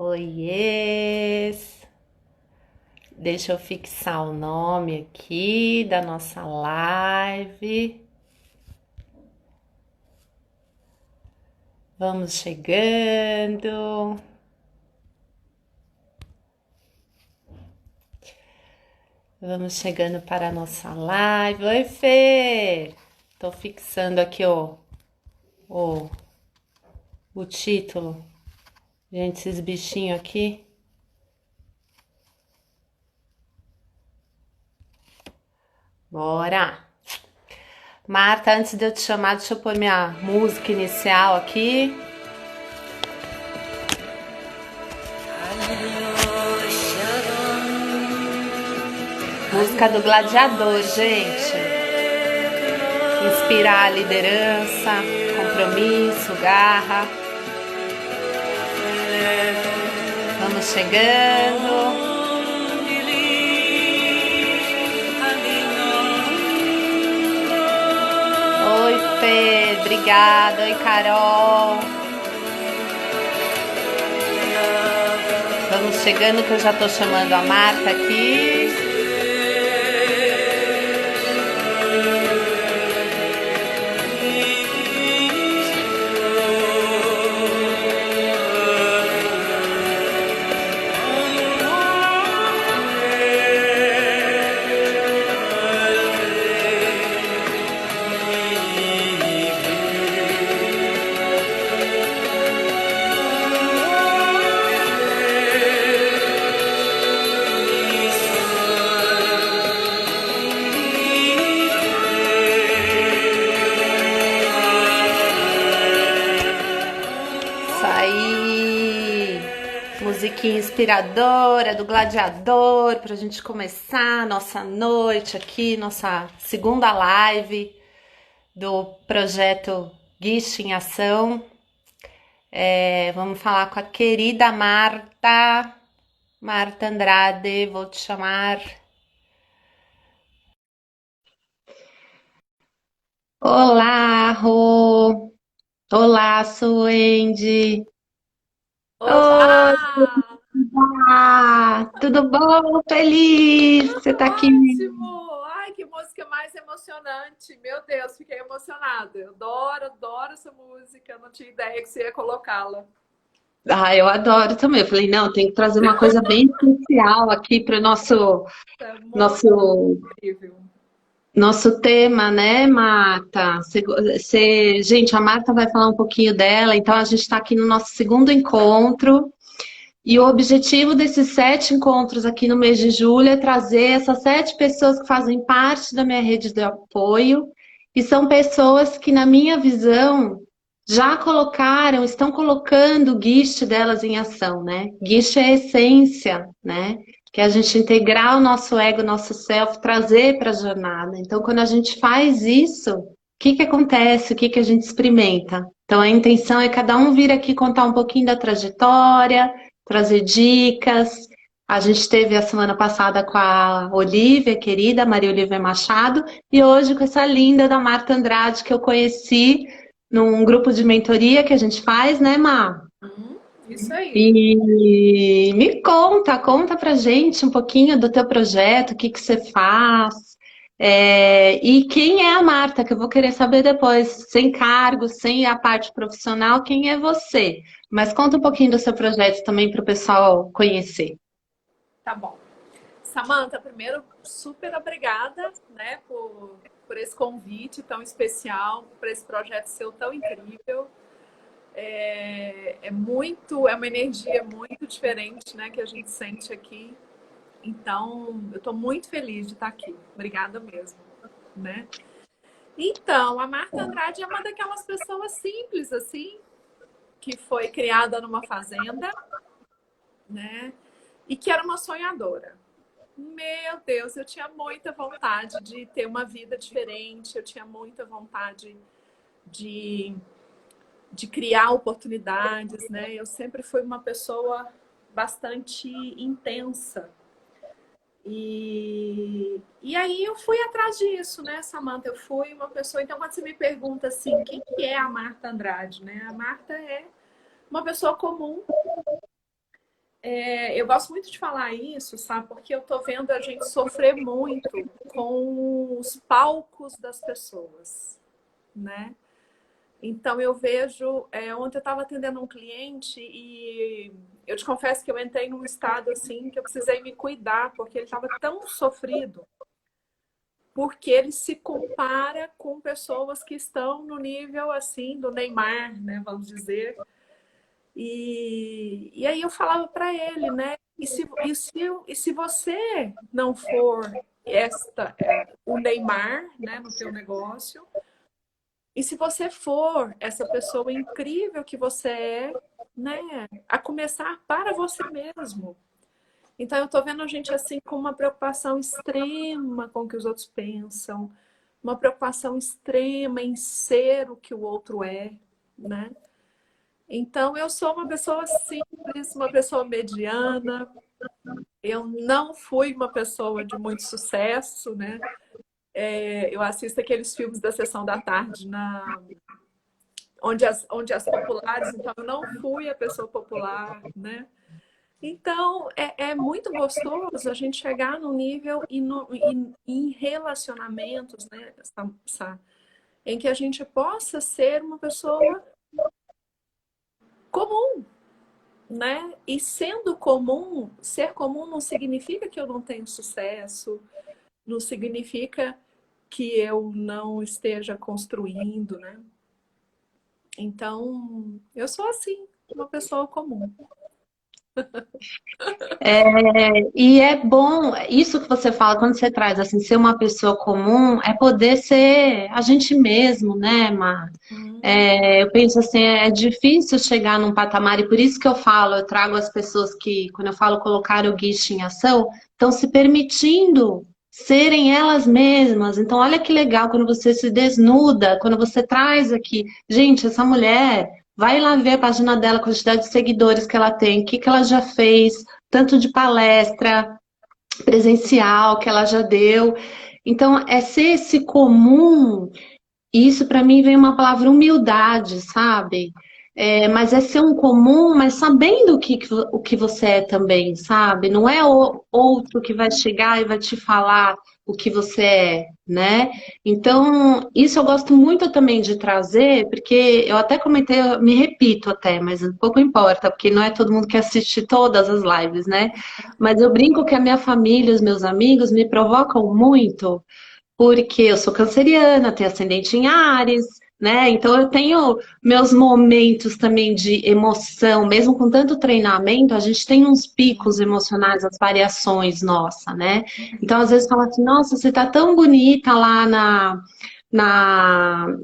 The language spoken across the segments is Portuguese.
Oiês! Deixa eu fixar o nome aqui da nossa live. Vamos chegando. Vamos chegando para a nossa live. Oi, Fer! Tô fixando aqui o, o título. Gente, esses bichinhos aqui. Bora! Marta, antes de eu te chamar, deixa eu pôr minha música inicial aqui. Música do Gladiador, gente. Inspirar a liderança, compromisso, garra. Vamos chegando. Oi, Fê, obrigada. Oi, Carol. Vamos chegando que eu já tô chamando a Marta aqui. Musiquinha inspiradora do Gladiador para a gente começar nossa noite aqui, nossa segunda live do projeto Guiche em Ação. Vamos falar com a querida Marta Andrade, vou te chamar. Olá, Rô! Olá, Suende! Olá! Tudo bom? Feliz! Você Tudo tá aqui? ótimo! Ai, que música mais emocionante! Meu Deus, fiquei emocionada. Eu adoro, adoro essa música. Não tinha ideia que você ia colocá-la. Ah, eu adoro também. Eu falei, não, tem que trazer uma coisa bem especial aqui para o É muito nosso, incrível. nosso tema, né, Marta? Gente, a Marta vai falar um pouquinho dela, então a gente está aqui no nosso segundo encontro. E o objetivo desses 7 encontros aqui no mês de julho é trazer essas 7 pessoas que fazem parte da minha rede de apoio, e são pessoas que, na minha visão, já colocaram, estão colocando o guiche delas em ação, né? Guiche é a essência, né? Que é a gente integrar o nosso ego, o nosso self, trazer para a jornada. Então, quando a gente faz isso, o que que acontece? O que que a gente experimenta? Então, a intenção é cada um vir aqui contar um pouquinho da trajetória, trazer dicas. A gente teve a semana passada com a Olivia, querida Maria Olivia Machado, e hoje com essa linda da Marta Andrade, que eu conheci num grupo de mentoria que a gente faz, né, Má? Isso aí. E me conta pra gente um pouquinho do teu projeto, o que que você faz, e quem é a Marta, que eu vou querer saber depois, sem cargo, sem a parte profissional, quem é você? Mas conta um pouquinho do seu projeto também para o pessoal conhecer. Tá bom. Samantha, primeiro, super obrigada, né, por esse convite tão especial, por esse projeto seu tão incrível. É uma energia muito diferente, né, que a gente sente aqui. Então, eu estou muito feliz de estar aqui. Obrigada mesmo, né? Então, a Marta Andrade é uma daquelas pessoas simples, assim, que foi criada numa fazenda, né? E que era uma sonhadora. Meu Deus, eu tinha muita vontade de ter uma vida diferente, eu tinha muita vontade de, de criar oportunidades, né? Eu sempre fui uma pessoa bastante intensa. E aí eu fui atrás disso, né, Samantha? Eu fui uma pessoa. Então, quando você me pergunta assim, quem que é a Marta Andrade, né? A Marta é uma pessoa comum Eu gosto muito de falar isso, sabe? Porque eu tô vendo a gente sofrer muito com os palcos das pessoas, né? Então eu vejo, ontem eu estava atendendo um cliente e eu te confesso que eu entrei num estado assim que eu precisei me cuidar, porque ele estava tão sofrido, porque ele se compara com pessoas que estão no nível assim do Neymar, né? Vamos dizer. E aí eu falava para ele, né? E se você não for o Neymar, né, no teu negócio, e se você for essa pessoa incrível que você é, né, a começar para você mesmo. Então eu tô vendo a gente assim com uma preocupação extrema com o que os outros pensam, uma preocupação extrema em ser o que o outro é, né? Então, eu sou uma pessoa simples, uma pessoa mediana. Eu não fui uma pessoa de muito sucesso, né? Eu assisto aqueles filmes da Sessão da Tarde, onde as populares, então eu não fui a pessoa popular, né? Então, é muito gostoso a gente chegar no nível em relacionamentos, né, em que a gente possa ser uma pessoa comum, né? E sendo comum, ser comum não significa que eu não tenho sucesso, não significa que eu não esteja construindo, né? Então, eu sou assim, uma pessoa comum. E é bom, isso que você fala, quando você traz assim, ser uma pessoa comum, é poder ser a gente mesmo, né, Mar? Eu penso assim, é difícil chegar num patamar, e por isso que eu falo, eu trago as pessoas que, quando eu falo colocar o guiche em ação, estão se permitindo serem elas mesmas. Então, olha que legal quando você se desnuda, quando você traz aqui, gente, essa mulher, vai lá ver a página dela, a quantidade de seguidores que ela tem, o que que ela já fez, tanto de palestra presencial que ela já deu. Então, é ser esse comum, e isso para mim vem uma palavra humildade, sabe? Mas é ser um comum, mas sabendo o que você é também, sabe? Não é o outro que vai chegar e vai te falar o que você é, né? Então, isso eu gosto muito também de trazer, porque eu até comentei, eu me repito até, mas pouco importa, porque não é todo mundo que assiste todas as lives, né? Mas eu brinco que a minha família, os meus amigos me provocam muito porque eu sou canceriana, tenho ascendente em Áries, né? Então eu tenho meus momentos também de emoção, mesmo com tanto treinamento, a gente tem uns picos emocionais, as variações nossa, né? Então às vezes fala assim, nossa, você tá tão bonita lá na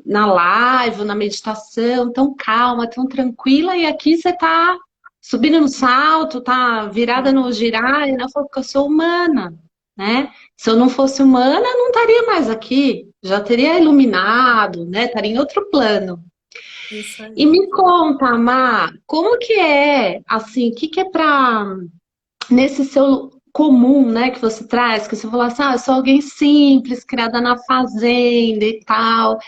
live, na meditação, tão calma, tão tranquila, e aqui você tá subindo no salto, tá virada no girar, e eu falo que eu sou humana, né? Se eu não fosse humana, eu não estaria mais aqui, já teria iluminado, né? Estaria em outro plano. Isso E aí. me conta, Má, como que é, assim, o que que é para nesse seu comum, né, que você traz, que você falou assim, eu sou alguém simples, criada na fazenda e tal.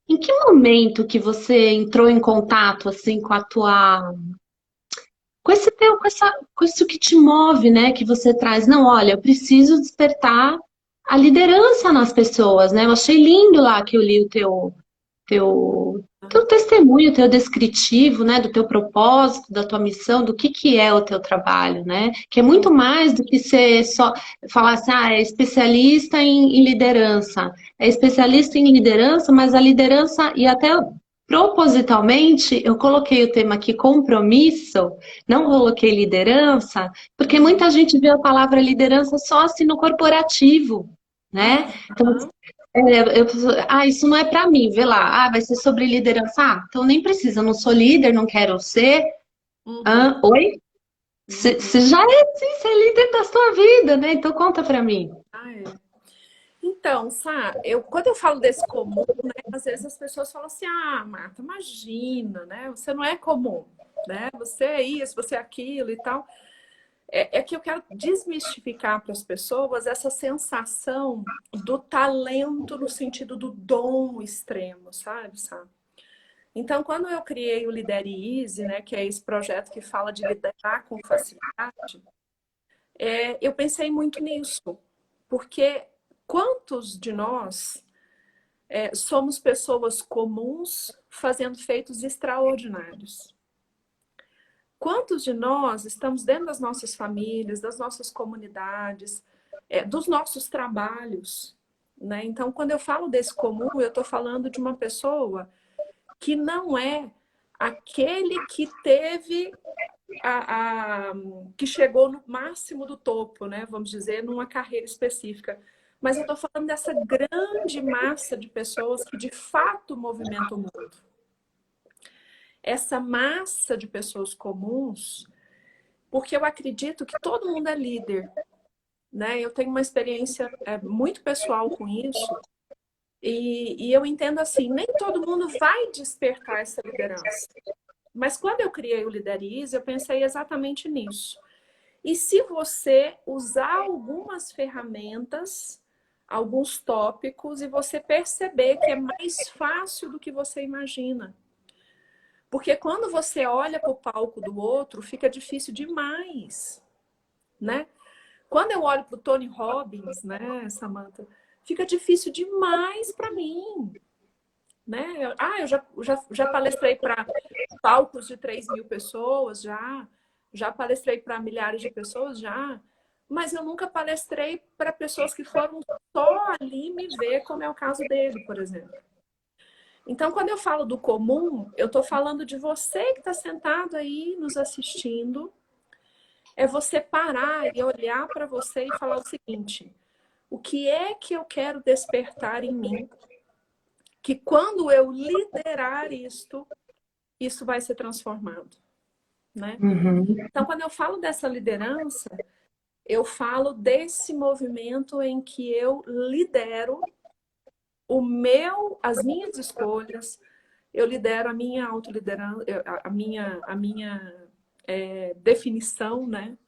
Em que momento que você entrou em contato, assim, com a tua com esse teu, com isso que te move, né? Que você traz. Não, olha, eu preciso despertar a liderança nas pessoas, né? Eu achei lindo lá que eu li teu testemunho, teu descritivo, né? Do teu propósito, da tua missão, do que é o teu trabalho, né? Que é muito mais do que ser só falar assim, é especialista em liderança. É especialista em liderança, mas a liderança e até propositalmente, eu coloquei o tema aqui compromisso, não coloquei liderança, porque muita gente vê a palavra liderança só assim no corporativo, né? Então, Aham. isso não é para mim, vê lá, vai ser sobre liderança, então nem precisa, eu não sou líder, não quero ser. Uhum. Oi? Uhum. Você já é, sim, você é líder da sua vida, né? Então conta para mim. Ah, é. Então, quando eu falo desse comum, né, às vezes as pessoas falam assim, Marta, imagina, né? Você não é comum, né? Você é isso, você é aquilo e tal. É que eu quero desmistificar para as pessoas essa sensação do talento no sentido do dom extremo, sabe? Então, quando eu criei o Lidere Easy, né, que é esse projeto que fala de liderar com facilidade, eu pensei muito nisso. Porque quantos de nós somos pessoas comuns fazendo feitos extraordinários? Quantos de nós estamos dentro das nossas famílias, das nossas comunidades, dos nossos trabalhos, né? Então, quando eu falo desse comum, eu estou falando de uma pessoa que não é aquele que teve que chegou no máximo do topo, né? Vamos dizer, numa carreira específica. Mas eu estou falando dessa grande massa de pessoas que de fato movimentam o mundo. Essa massa de pessoas comuns, porque eu acredito que todo mundo é líder, né? Eu tenho uma experiência muito pessoal com isso, e eu entendo assim, nem todo mundo vai despertar essa liderança. Mas quando eu criei o Liderize, eu pensei exatamente nisso. E se você usar algumas ferramentas, alguns tópicos, e você perceber que é mais fácil do que você imagina. Porque quando você olha para o palco do outro, fica difícil demais, né? Quando eu olho para o Tony Robbins, né, Samantha, fica difícil demais para mim, né? Eu já palestrei para palcos de 3.000 pessoas, já palestrei para milhares de pessoas, já, mas eu nunca palestrei para pessoas que foram só ali me ver, como é o caso dele, por exemplo. Então, quando eu falo do comum, eu estou falando de você que está sentado aí nos assistindo. É você parar e olhar para você e falar o seguinte: o que é que eu quero despertar em mim? Que quando eu liderar isto, isso vai ser transformado, né? Uhum. Então, quando eu falo dessa liderança, eu falo desse movimento em que eu lidero as minhas escolhas, eu lidero a minha autoliderança, a minha definição, né?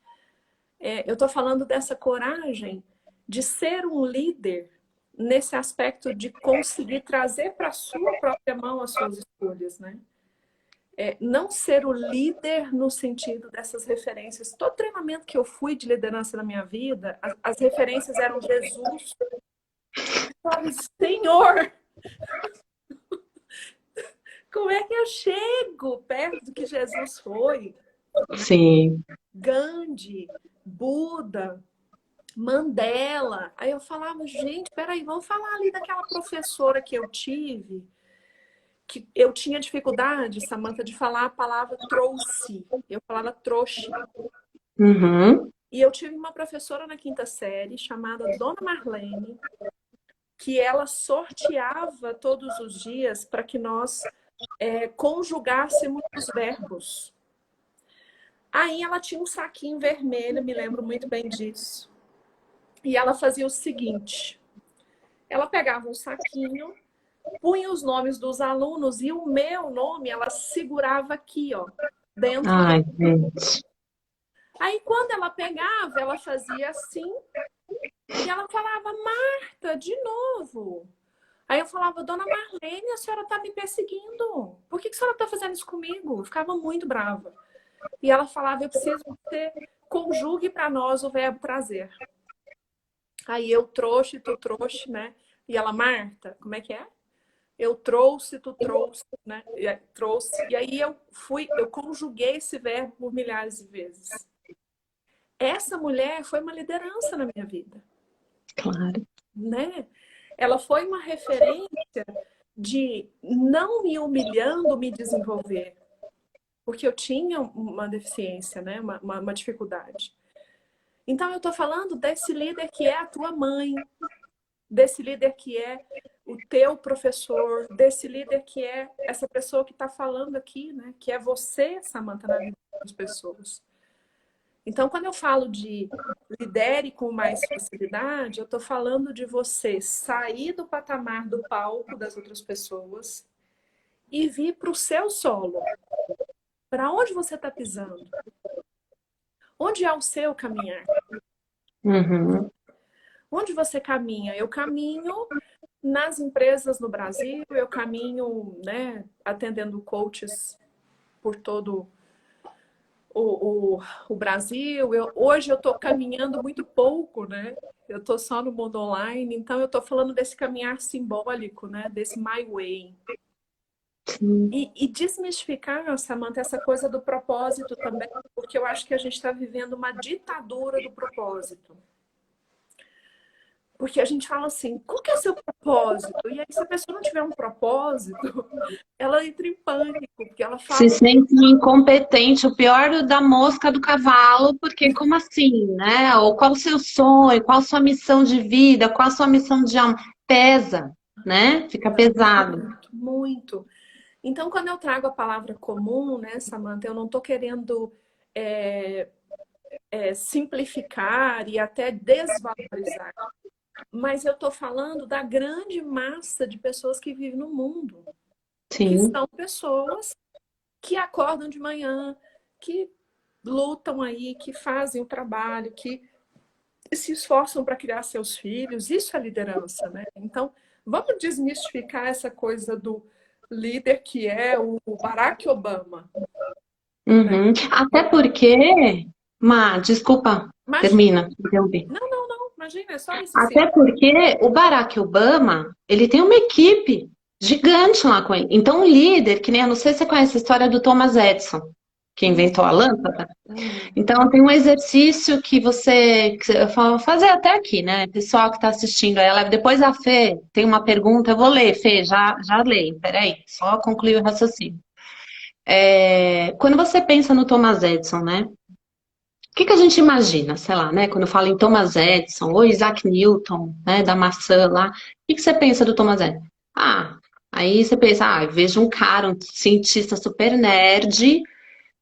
Eu estou falando dessa coragem de ser um líder nesse aspecto de conseguir trazer para a sua própria mão as suas escolhas, né? Não ser o líder no sentido dessas referências. Todo treinamento que eu fui de liderança na minha vida, as referências eram Jesus. Senhor, como é que eu chego perto do que Jesus foi? Sim. Gandhi, Buda, Mandela. Aí eu falava, gente, peraí, vamos falar ali daquela professora que eu tive, que eu tinha dificuldade, Samantha, de falar a palavra trouxe. Eu falava trouxe. Uhum. E eu tive uma professora na quinta série, chamada Dona Marlene, que ela sorteava todos os dias para que nós conjugássemos os verbos. Aí ela tinha um saquinho vermelho, me lembro muito bem disso. E ela fazia o seguinte: ela pegava um saquinho, punha os nomes dos alunos e o meu nome ela segurava aqui, ó, dentro. Ai, gente. Aí quando ela pegava, ela fazia assim e ela falava, Marta, de novo. Aí eu falava, Dona Marlene, a senhora tá me perseguindo. Por que a senhora tá fazendo isso comigo? Eu ficava muito brava. E ela falava, eu preciso que você conjugue para nós o verbo trazer. Aí eu trouxe, tu trouxe, né? E ela, Marta, como é que é? Eu trouxe, tu trouxe, né? Trouxe. E aí eu conjuguei esse verbo por milhares de vezes. Essa mulher foi uma liderança na minha vida. Claro. Né? Ela foi uma referência de não me humilhando, me desenvolver. Porque eu tinha uma deficiência, né? Uma dificuldade. Então eu estou falando desse líder que é a tua mãe, desse líder que é o teu professor, desse líder que é essa pessoa que está falando aqui, né? Que é você, Samantha, na vida das pessoas. Então, quando eu falo de lidere com mais facilidade, eu estou falando de você sair do patamar do palco das outras pessoas e vir para o seu solo. Para onde você está pisando? Onde é o seu caminhar? Uhum. Onde você caminha? Eu caminho nas empresas no Brasil, eu caminho, né, atendendo coaches por todo o Brasil. Hoje eu estou caminhando muito pouco, né? Eu estou só no mundo online, então eu estou falando desse caminhar simbólico, né? Desse my way. E desmistificar, Samantha, essa coisa do propósito também, porque eu acho que a gente está vivendo uma ditadura do propósito. Porque a gente fala assim, qual que é o seu propósito? E aí, se a pessoa não tiver um propósito, ela entra em pânico, porque ela Se fala... sente incompetente, o pior da mosca do cavalo, porque como assim, né? Ou qual o seu sonho, qual a sua missão de vida, qual a sua missão de alma? Pesa, né? Fica pesado. Muito, muito. Então, quando eu trago a palavra comum, né, Samantha, eu não estou querendo simplificar e até desvalorizar, mas eu estou falando da grande massa de pessoas que vivem no mundo, que Sim. são pessoas que acordam de manhã, que lutam aí, que fazem o trabalho, que se esforçam para criar seus filhos. Isso é liderança, né? Então, vamos desmistificar essa coisa do líder que é o Barack Obama. Né? Uhum. Até porque, desculpa, Imagina, termina, interrompi. não, imagina, é só isso assim. Até porque o Barack Obama, ele tem uma equipe gigante lá com ele. Então, o líder, que nem, eu não sei se você conhece a história do Thomas Edison, que inventou a lâmpada. Então, tem um exercício que eu vou fazer até aqui, né? Pessoal que está assistindo ela. Depois a Fê tem uma pergunta, eu vou ler, Fê, já leio, peraí, só concluir o raciocínio. Quando você pensa no Thomas Edison, né? O que a gente imagina, sei lá, né? Quando fala em Thomas Edison ou Isaac Newton, né? Da maçã lá, o que você pensa do Thomas Edison? Aí você pensa, eu vejo um cara, um cientista super nerd,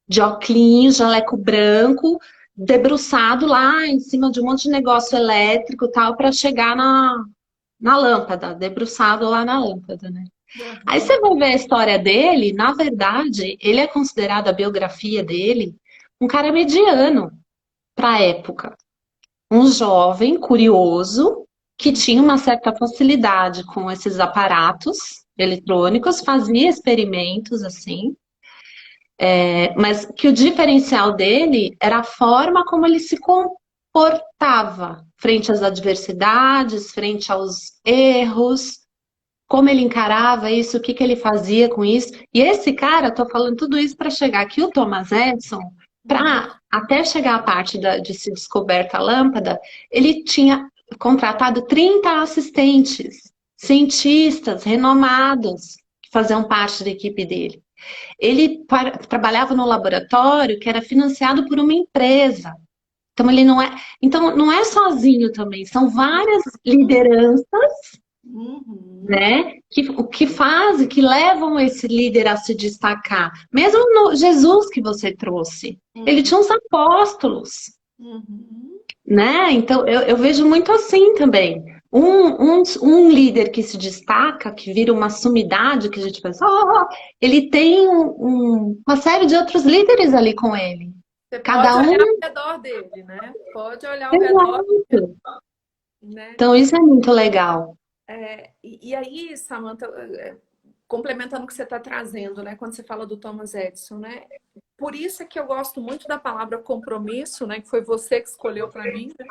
de óculos, jaleco branco, debruçado lá em cima de um monte de negócio elétrico e tal, para chegar na lâmpada, debruçado lá na lâmpada, né? Aí você vai ver a história dele, na verdade, ele é considerado, a biografia dele, um cara mediano para a época. Um jovem curioso que tinha uma certa facilidade com esses aparatos eletrônicos, fazia experimentos assim, mas que o diferencial dele era a forma como ele se comportava frente às adversidades, frente aos erros, como ele encarava isso, o que ele fazia com isso. E esse cara, estou falando tudo isso para chegar aqui, o Thomas Edison, para até chegar a parte de se descoberta a lâmpada, ele tinha contratado 30 assistentes, cientistas renomados, que faziam parte da equipe dele. Ele trabalhava no laboratório que era financiado por uma empresa. Então ele não é, então não é sozinho também, são várias lideranças, né, que fazem, que levam esse líder a se destacar. Mesmo no Jesus que você trouxe, ele tinha uns apóstolos, né? Então eu vejo muito assim também. Um líder que se destaca, que vira uma sumidade, que a gente pensa, ele tem uma série de outros líderes ali com ele. Você Cada pode um. olhar ao redor dele, né? Pode olhar ao redor, né? Então isso é muito legal. E aí, Samantha, complementando o que você está trazendo, né? Quando você fala do Thomas Edison, né? Por isso é que eu gosto muito da palavra compromisso, né? Que foi você que escolheu para mim, né?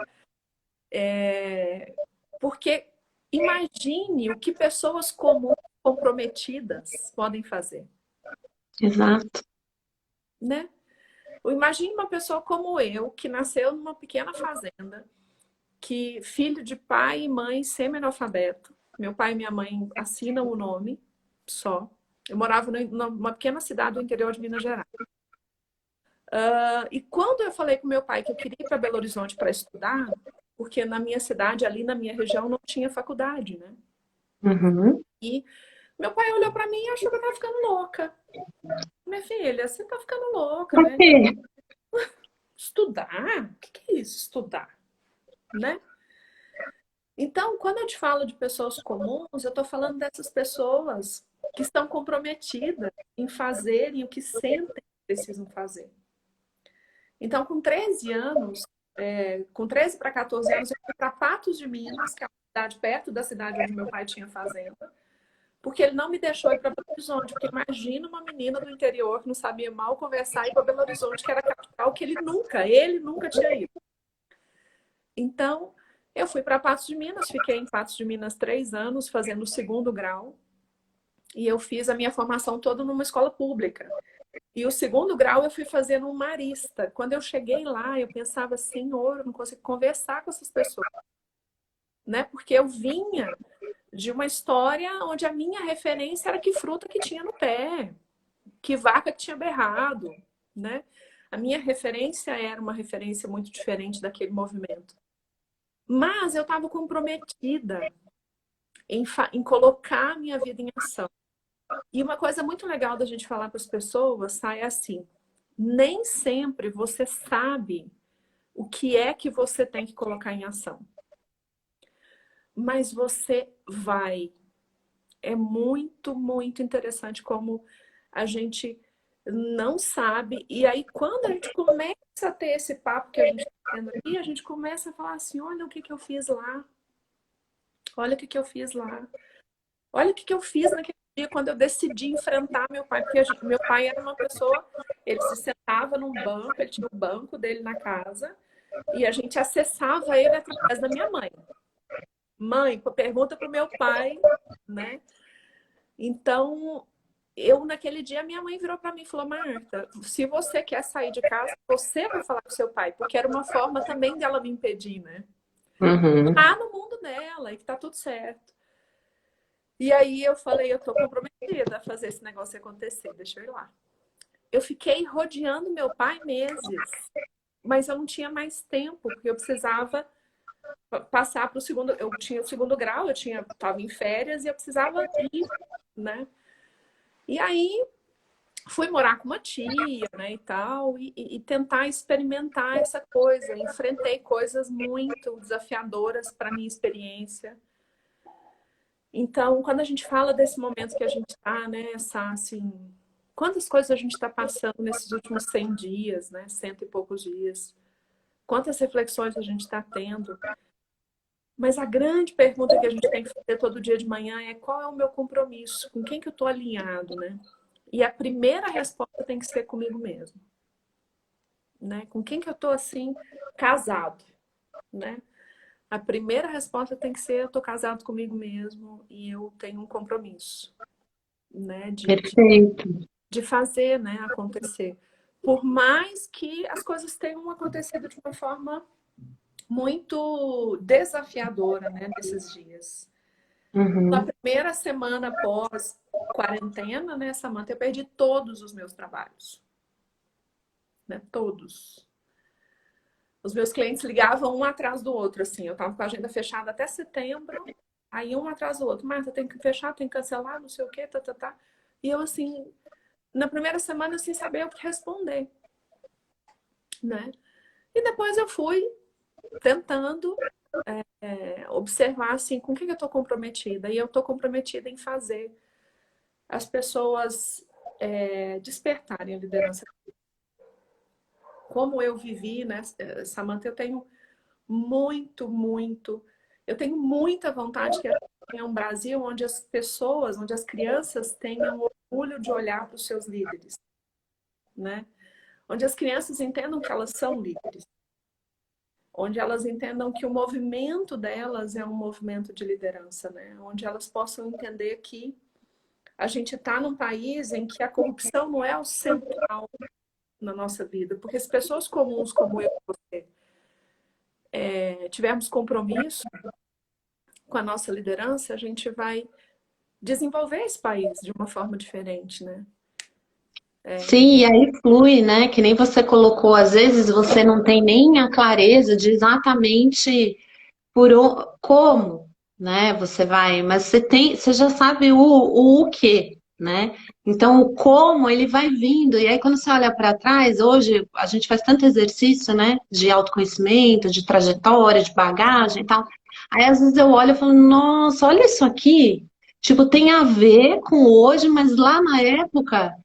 Porque imagine o que pessoas comuns, comprometidas podem fazer, Exato. né? Imagine uma pessoa como eu, que nasceu numa pequena fazenda, que filho de pai e mãe semi-analfabeto. Meu pai e minha mãe assinam o nome só. Eu morava numa pequena cidade do interior de Minas Gerais. E quando eu falei com meu pai que eu queria ir para Belo Horizonte para estudar, porque na minha cidade, ali na minha região, não tinha faculdade, né? Uhum. E meu pai olhou para mim e achou que eu estava ficando louca. Minha filha, você está ficando louca, Por né? quê? Estudar? O que é isso, estudar? Né? Então, quando eu te falo de pessoas comuns, eu estou falando dessas pessoas que estão comprometidas em fazerem o que sentem que precisam fazer. Então, com 13 anos, com 13 para 14 anos, eu fui para Patos de Minas, que é uma cidade perto da cidade onde meu pai tinha fazenda, porque ele não me deixou ir para Belo Horizonte. Porque imagina uma menina do interior que não sabia mal conversar e ir para Belo Horizonte, que era a capital, que ele nunca tinha ido. Então, eu fui para Patos de Minas, fiquei em Patos de Minas 3 anos, fazendo o 2º grau. E eu fiz a minha formação toda numa escola pública. E o 2º grau eu fui fazer no Marista. Quando eu cheguei lá, eu pensava, Senhor, eu não consigo conversar com essas pessoas. Né? Porque eu vinha de uma história onde a minha referência era que fruta que tinha no pé, que vaca que tinha berrado, né? A minha referência era uma referência muito diferente daquele movimento. Mas eu estava comprometida em colocar a minha vida em ação. E uma coisa muito legal da gente falar para as pessoas, é assim, nem sempre você sabe o que é que você tem que colocar em ação. Mas você vai. É muito, muito interessante como a gente não sabe. E aí, quando a gente começa a ter esse papo que a gente está tendo aqui, a gente começa a falar assim, olha o que eu fiz lá. Olha o que eu fiz lá. Olha o que eu fiz naquele dia quando eu decidi enfrentar meu pai. Porque meu pai era uma pessoa, ele se sentava num banco, ele tinha o banco dele na casa, e a gente acessava ele através da minha mãe. Mãe, pergunta pro meu pai, né? Então, naquele dia, minha mãe virou para mim e falou, Marta, se você quer sair de casa, você vai falar com seu pai, porque era uma forma também dela me impedir, né? Uhum. Tá no mundo dela e que tá tudo certo. E aí eu falei, eu tô comprometida a fazer esse negócio acontecer, deixa eu ir lá. Eu fiquei rodeando meu pai meses, mas eu não tinha mais tempo, porque eu precisava passar para o 2º, eu tinha o 2º grau, eu estava em férias e eu precisava ir, né? E aí fui morar com uma tia, né, e tal, e tentar experimentar essa coisa. Enfrentei coisas muito desafiadoras para minha experiência. Então, quando a gente fala desse momento que a gente está, né, assim, quantas coisas a gente está passando nesses últimos 100 dias, né, 100 e poucos dias, quantas reflexões a gente está tendo. Mas a grande pergunta que a gente tem que fazer todo dia de manhã é qual é o meu compromisso? Com quem que eu estou alinhado, né? E a primeira resposta tem que ser comigo mesmo. Né? Com quem que eu estou, assim, casado, né? A primeira resposta tem que ser eu estou casado comigo mesmo e eu tenho um compromisso, né? Perfeito. De fazer, né, acontecer. Por mais que as coisas tenham acontecido de uma forma muito desafiadora, né, nesses dias. Uhum. Na primeira semana após quarentena, né, Samantha, eu perdi todos os meus trabalhos. Né, todos. Os meus clientes ligavam um atrás do outro, assim. Eu tava com a agenda fechada até setembro, aí um atrás do outro. Marta, tem que fechar, tem que cancelar, não sei o quê, tá. E eu, assim, na primeira semana, sem saber o que responder. Né? E depois eu fui tentando observar assim, com o que eu estou comprometida. E eu estou comprometida em fazer as pessoas despertarem a liderança. Como eu vivi, né, Samantha, eu tenho eu tenho muita vontade que a gente tenha um Brasil onde as pessoas, onde as crianças tenham orgulho de olhar para os seus líderes, né? Onde as crianças entendam que elas são líderes. Onde elas entendam que o movimento delas é um movimento de liderança, né? Onde elas possam entender que a gente está num país em que a corrupção não é o central na nossa vida, porque as pessoas comuns como eu e você tivermos compromisso com a nossa liderança, a gente vai desenvolver esse país de uma forma diferente, né? Sim, e aí flui, né? Que nem você colocou, às vezes você não tem nem a clareza de exatamente como, né? Você vai, mas você já sabe o quê, né? Então o como ele vai vindo, e aí quando você olha para trás, hoje a gente faz tanto exercício, né? De autoconhecimento, de trajetória, de bagagem e tal. Aí às vezes eu olho e falo, nossa, olha isso aqui. Tipo, tem a ver com hoje, mas lá na época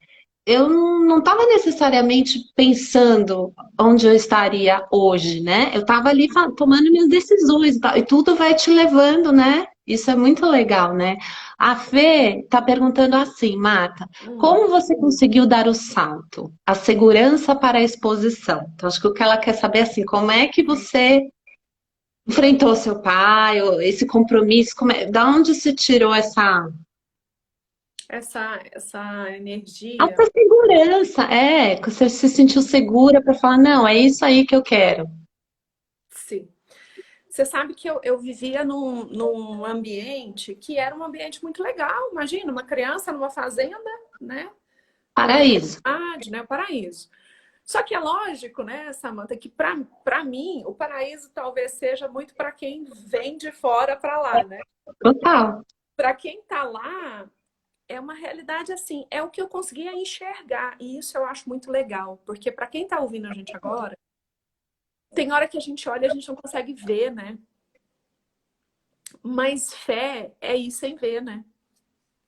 eu não estava necessariamente pensando onde eu estaria hoje, né? Eu estava ali tomando minhas decisões e tal, e tudo vai te levando, né? Isso é muito legal, né? A Fê está perguntando assim, Marta, Hum. como você conseguiu dar o salto? A segurança para a exposição. Então, acho que o que ela quer saber é assim, como é que você enfrentou seu pai, ou esse compromisso, da onde se tirou Essa energia, essa segurança, que você se sentiu segura para falar, não, é isso aí que eu quero. sim. Você sabe que eu vivia num ambiente que era um ambiente muito legal. Imagina, uma criança numa fazenda, né? Com Paraíso. liberdade, né? Paraíso. Só que é lógico, né, Samantha, que para mim o paraíso talvez seja muito para quem vem de fora para lá, né? Total. Para quem está lá, é uma realidade assim, é o que eu conseguia enxergar. E isso eu acho muito legal, porque para quem está ouvindo a gente agora, tem hora que a gente olha e a gente não consegue ver, né? Mas fé é ir sem ver, né?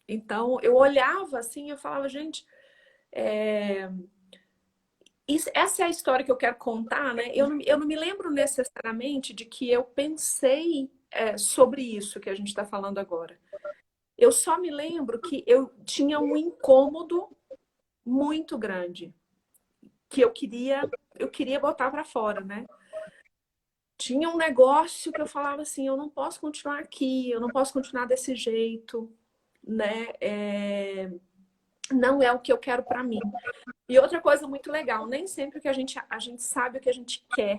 Então, eu olhava assim, eu falava, gente, essa é a história que eu quero contar, né? Eu não me lembro necessariamente de que eu pensei sobre isso que a gente está falando agora. Eu só me lembro que eu tinha um incômodo muito grande que eu queria botar para fora, né? Tinha um negócio que eu falava assim, eu não posso continuar aqui, eu não posso continuar desse jeito, né? Não é o que eu quero para mim. E outra coisa muito legal, nem sempre que a gente sabe o que a gente quer,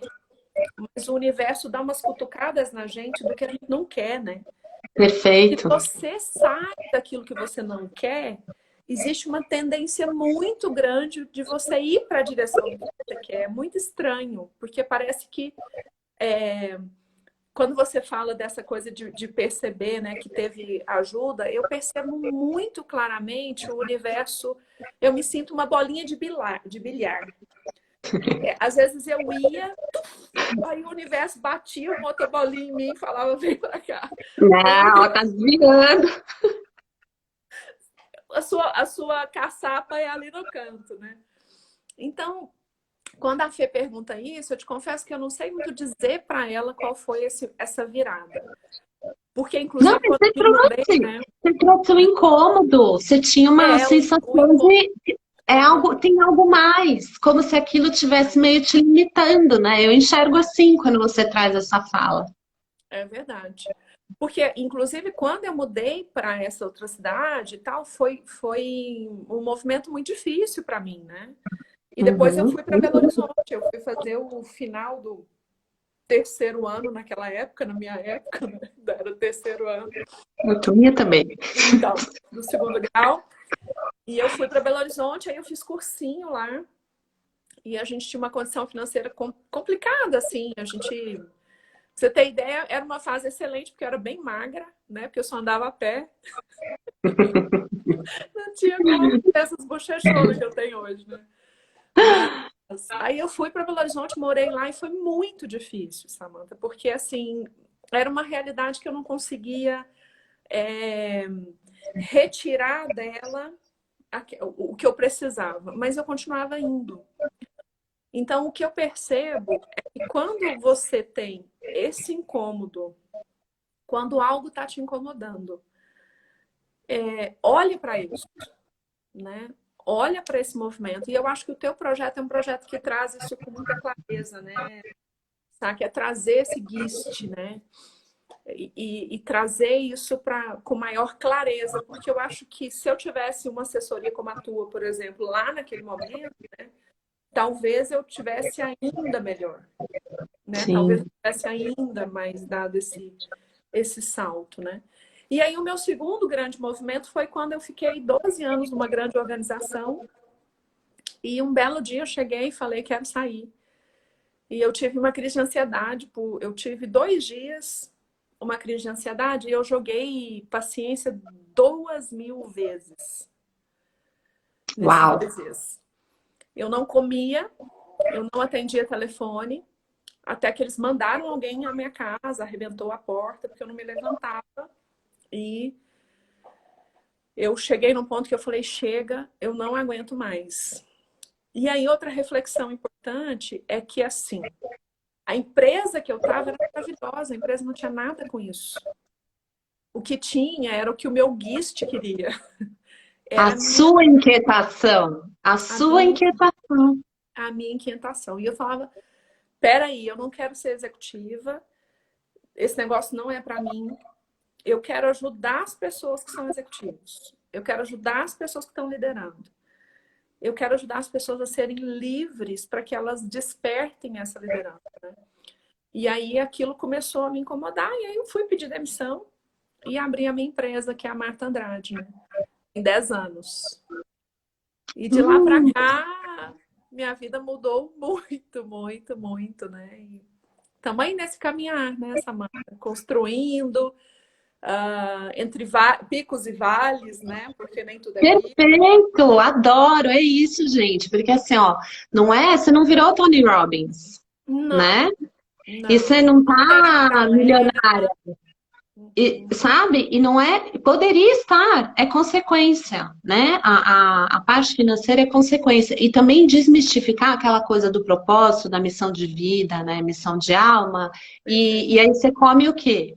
mas o universo dá umas cutucadas na gente do que a gente não quer, né? Se Perfeito. você sai daquilo que você não quer, existe uma tendência muito grande de você ir para a direção do que você quer. É muito estranho, porque parece que quando você fala dessa coisa de perceber, né, que teve ajuda, eu percebo muito claramente o universo. Eu me sinto uma bolinha de bilhar. Às vezes eu ia, aí o universo batia uma outra bolinha em mim e falava, vem pra cá. Não, Vem ela aqui. tá desviando. A sua caçapa é ali no canto, né? Então, quando a Fê pergunta isso, eu te confesso que eu não sei muito dizer para ela qual foi essa virada. Porque, Não, inclusive, mas quando eu me mudei, né? você trouxe um incômodo. Você tinha uma O sensação incômodo. de tem algo mais, como se aquilo tivesse meio te limitando, né? Eu enxergo assim quando você traz essa fala. É verdade. Porque, inclusive, quando eu mudei para essa outra cidade e tal, foi um movimento muito difícil para mim, né? E depois eu Uhum. fui para Belo Horizonte. Eu fui fazer o final do terceiro ano naquela época, na minha época, né? Era o terceiro ano. Muito minha também. Então, do segundo grau. E eu fui para Belo Horizonte, aí eu fiz cursinho lá. E a gente tinha uma condição financeira complicada, assim. A gente, pra você ter ideia, era uma fase excelente, porque eu era bem magra, né? Porque eu só andava a pé. Não tinha como ter essas bochechonas que eu tenho hoje, né? Mas aí eu fui para Belo Horizonte, morei lá e foi muito difícil, Samantha, porque assim, era uma realidade que eu não conseguia é, retirar dela o que eu precisava, mas eu continuava indo. Então, o que eu percebo é que quando você tem esse incômodo, quando algo está te incomodando, olhe para isso, né? Olha para esse movimento. E eu acho que o teu projeto é um projeto que traz isso com muita clareza, né? Sabe? É trazer esse GIST, né? E trazer isso com maior clareza, porque eu acho que se eu tivesse uma assessoria como a tua, por exemplo, lá naquele momento, né, talvez eu tivesse ainda melhor, né? Talvez eu Sim. tivesse ainda mais dado esse salto, né? E aí o meu segundo grande movimento foi quando eu fiquei 12 anos numa grande organização e um belo dia eu cheguei e falei, quero sair. E eu tive uma crise de ansiedade, eu tive 2 dias uma crise de ansiedade e eu joguei paciência 2.000 vezes nesses Uau. 2 dias. Eu não comia, eu não atendia telefone, até que eles mandaram alguém à minha casa, arrebentou a porta, porque eu não me levantava. E eu cheguei num ponto que eu falei, chega, eu não aguento mais. E aí outra reflexão importante é que, assim, a empresa que eu estava era maravilhosa, a empresa não tinha nada com isso. O que tinha era o que o meu guiste queria. A Era sua inquietação. A a sua minha, inquietação. a minha inquietação. E eu falava, peraí, eu não quero ser executiva, esse negócio não é para mim. Eu quero ajudar as pessoas que são executivos. Eu quero ajudar as pessoas que estão liderando. Eu quero ajudar as pessoas a serem livres para que elas despertem essa liderança, né? E aí aquilo começou a me incomodar, e aí eu fui pedir demissão e abri a minha empresa, que é a Marta Andrade, né? Em 10 anos. E de lá para Hum, cá, minha vida mudou muito, muito, muito, né? E também nesse caminhar, né, Samanta? Construindo, entre picos e vales, né? Porque nem tudo é pico. perfeito, adoro, é isso, gente. Porque assim, ó, não é, você não virou Tony Robbins, Não, né? E você não. não Não teve tá milionária. paralelo. E, sabe? E não é, poderia estar, é consequência, né? A parte financeira é consequência. E também desmistificar aquela coisa do propósito, da missão de vida, né? Missão de alma. Perfeito. E aí você come o quê?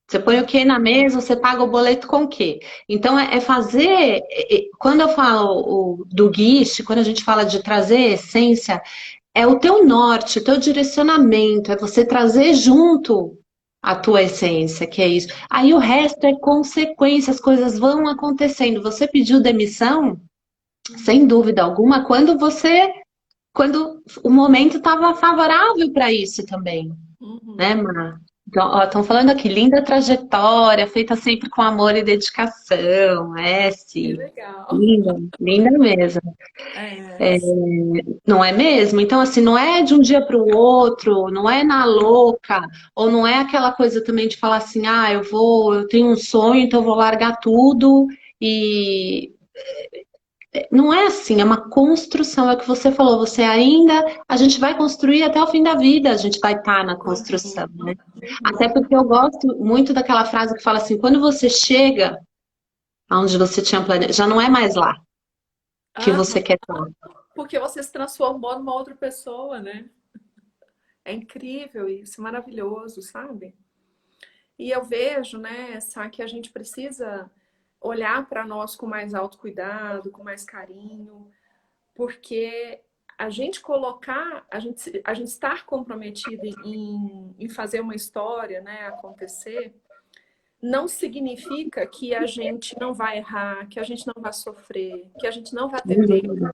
Você põe o quê na mesa, você paga o boleto com o quê? Então, é fazer. Quando eu falo do guiche, quando a gente fala de trazer essência, é o teu norte, o teu direcionamento, é você trazer junto a tua essência, que é isso. Aí o resto é consequência, as coisas vão acontecendo. Você pediu demissão, sem dúvida alguma, quando o momento estava favorável para isso também, né, Uhum. Mar? Então, estão falando aqui, linda trajetória, feita sempre com amor e dedicação. É, Que sim. legal. Linda, linda mesmo. É, Não é mesmo? Então, assim, não é de um dia para o outro, não é na louca, ou não é aquela coisa também de falar assim, ah, eu tenho um sonho, então eu vou largar tudo e não é assim, é uma construção, é o que você falou, a gente vai construir até o fim da vida, a gente vai estar na uhum, construção, né? Até uhum. porque eu gosto muito daquela frase que fala assim, quando você chega aonde você tinha planejado, já não é mais lá que Aham. você quer estar. Porque você se transformou numa outra pessoa, né? É incrível isso, maravilhoso, sabe? E eu vejo, né, Sá, que a gente precisa olhar para nós com mais autocuidado, com mais carinho, porque a gente colocar, a gente estar comprometido em fazer uma história, né, acontecer, não significa que a gente não vai errar, que a gente não vai sofrer, que a gente não vai ter Sem perda. dúvida.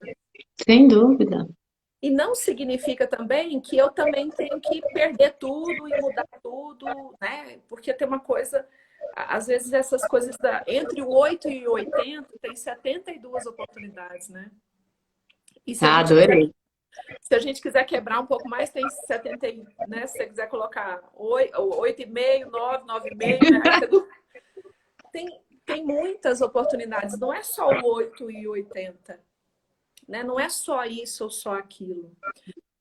Sem dúvida. E não significa também que eu também tenho que perder tudo e mudar tudo, né? Porque tem uma coisa, às vezes essas coisas entre o 8 e o 80 tem 72 oportunidades, né? E Ah, adorei. se a gente quiser quebrar um pouco mais, tem 70, né? Se você quiser colocar 8,5, 9, 9,5, né? Tem muitas oportunidades, não é só o 8 e o 80, né? Não é só isso ou só aquilo.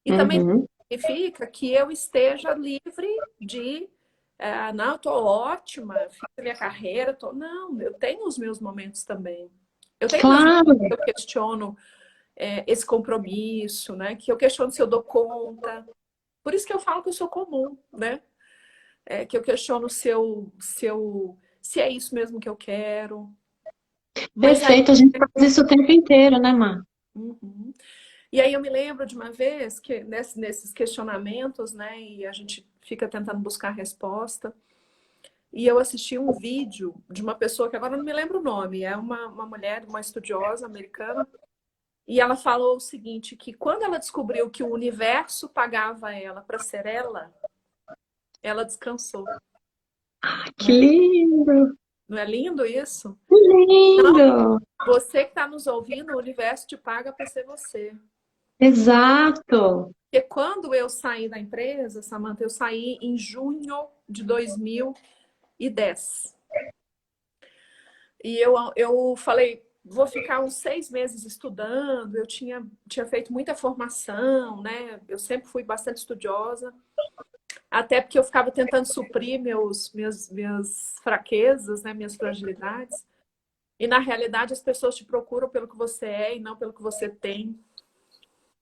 E também Uhum. significa que eu esteja livre de, não, estou ótima, fiz a minha carreira, não, eu tenho os meus momentos também. Eu tenho meus momentos Claro, que eu questiono esse compromisso, né? Que eu questiono se eu dou conta. Por isso que eu falo que eu sou comum, né? Que eu questiono se é isso mesmo que eu quero. Mas aí, perfeito. A gente faz isso o tempo inteiro, né, Mar? uhum. E aí eu me lembro de uma vez que nesses questionamentos, né? E a gente fica tentando buscar resposta. E eu assisti um vídeo de uma pessoa que agora não me lembro o nome, é uma mulher, uma estudiosa americana, e ela falou o seguinte, que quando ela descobriu que o universo pagava ela para ser ela descansou, Que né? lindo, Não é lindo isso? que Então, lindo. você que está nos ouvindo, o universo te paga para ser você. Exato. Porque quando eu saí da empresa, Samantha, eu saí em junho de 2010. E eu falei, vou ficar uns 6 meses estudando. Eu tinha feito muita formação, né? Eu sempre fui bastante estudiosa. Até porque eu ficava tentando suprir minhas fraquezas, né? Minhas fragilidades. E na realidade as pessoas te procuram pelo que você é e não pelo que você tem,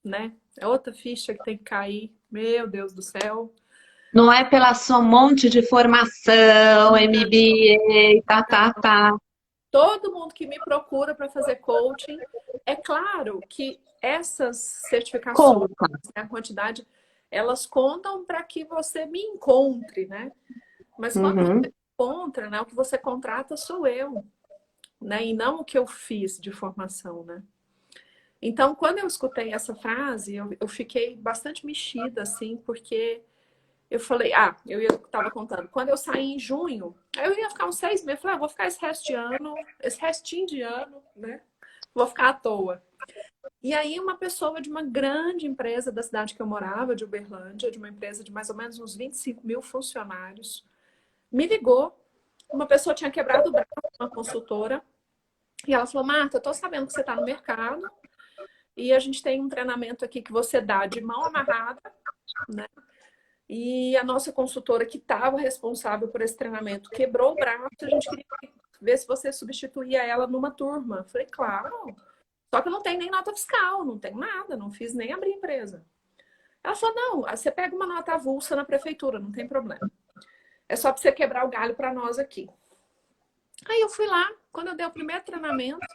né? É outra ficha que tem que cair. Meu Deus do céu. Não é pela sua monte de formação, MBA, tá. Todo mundo que me procura para fazer coaching, é claro que essas certificações, Conta. né, a quantidade, elas contam para que você me encontre, né? Mas quando Uhum. você encontra, né, o que você contrata sou eu, né? E não o que eu fiz de formação, né? Então, quando eu escutei essa frase, eu fiquei bastante mexida, assim, porque eu falei, eu estava contando, quando eu saí em junho, aí eu ia ficar uns 6 meses, falei, vou ficar esse resto de ano, esse restinho de ano, né? Vou ficar à toa. E aí uma pessoa de uma grande empresa da cidade que eu morava, de Uberlândia, de uma empresa de mais ou menos uns 25 mil funcionários, me ligou. Uma pessoa tinha quebrado o braço, uma consultora, e ela falou, Marta, eu tô sabendo que você está no mercado, e a gente tem um treinamento aqui que você dá de mão amarrada, né? E a nossa consultora que estava responsável por esse treinamento quebrou o braço, a gente queria ver se você substituía ela numa turma. Falei, claro. Só que eu não tenho nem nota fiscal, não tenho nada, não fiz nem abrir empresa. Ela falou, não, você pega uma nota avulsa na prefeitura, não tem problema. É só para você quebrar o galho para nós aqui. Aí eu fui lá, quando eu dei o primeiro treinamento,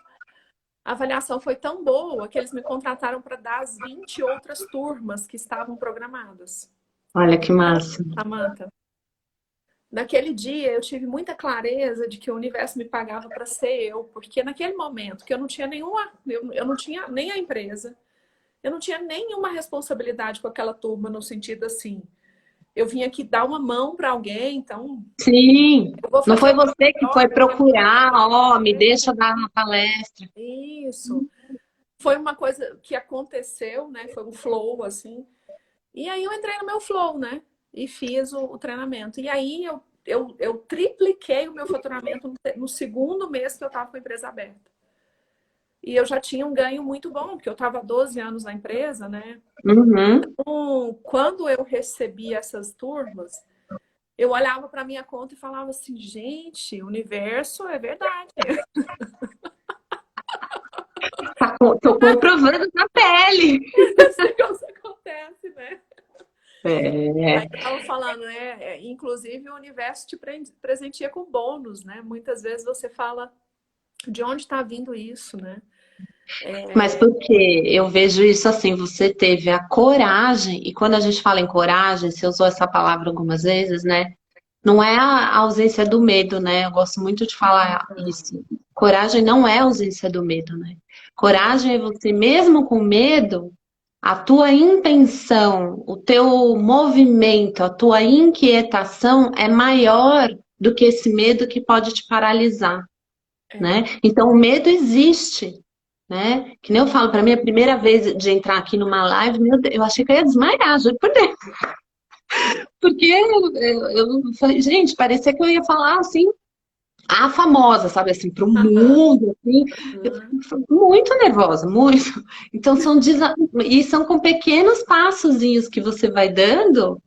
a avaliação foi tão boa que eles me contrataram para dar as 20 outras turmas que estavam programadas. Olha que massa. Samantha, naquele dia eu tive muita clareza de que o universo me pagava para ser eu, porque naquele momento que eu não tinha nenhuma, eu não tinha nem a empresa, eu não tinha nenhuma responsabilidade com aquela turma no sentido assim, eu vim aqui dar uma mão para alguém, então Sim, eu vou não fazer foi o meu você que melhor foi para minha procurar, ó, me deixa dar uma palestra. isso. Foi uma coisa que aconteceu, né? Foi um flow assim. E aí eu entrei no meu flow, né? E fiz o treinamento. E aí eu tripliquei o meu faturamento no segundo mês que eu estava com a empresa aberta. E eu já tinha um ganho muito bom, porque eu estava há 12 anos na empresa, né? Uhum. Então, quando eu recebi essas turmas, eu olhava para minha conta e falava assim, gente, o universo é verdade. Tô comprovando na pele. Esse negócio acontece, né? É. Aí eu tava falando, né? Inclusive o universo te presenteia com bônus, né? Muitas vezes você fala de onde está vindo isso, né? Mas porque eu vejo isso assim, você teve a coragem, e quando a gente fala em coragem, você usou essa palavra algumas vezes, né? Não é a ausência do medo, né? Eu gosto muito de falar isso. Coragem não é a ausência do medo, né? Coragem é você, mesmo com medo, a tua intenção, o teu movimento, a tua inquietação é maior do que esse medo que pode te paralisar, É. né? Então, o medo existe, né? Que nem eu falo, para mim, a primeira vez de entrar aqui numa live, meu Deus, eu achei que eu ia desmaiar, juro por Deus. Porque eu falei, gente, parecia que eu ia falar assim, a famosa, sabe, assim, para o Aham, mundo, assim. Eu aham. fico muito nervosa, muito. Então, e são com pequenos passozinhos que você vai dando,